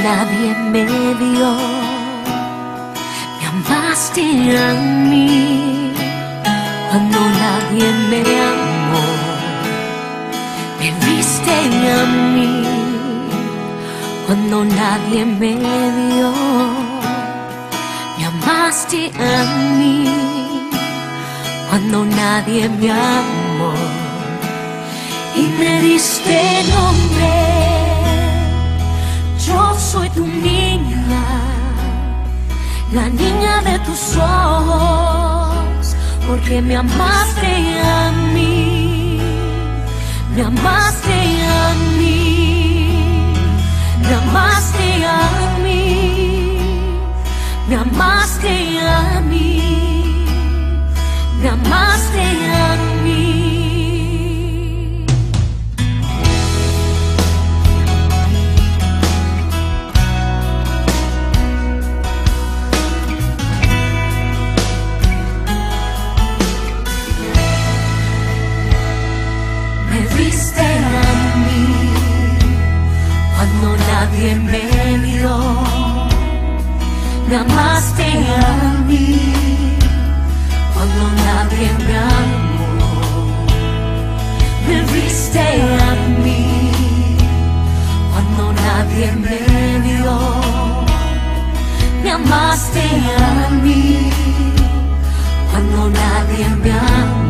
nadie me dio, me amaste a mí. Cuando nadie me amó, me viste a mí. Cuando nadie me dio, me amaste a mí. Cuando nadie me amó y me diste nombre, yo soy tu niña, la niña de tus ojos, porque me amaste a mí, me amaste a mí, me amaste a mí, me amaste a mí, me amaste a mí. Viste a mí cuando nadie me vio, me amaste a mí cuando nadie me amó, me viste a mí cuando nadie me vio, me amaste a mí cuando nadie me amó.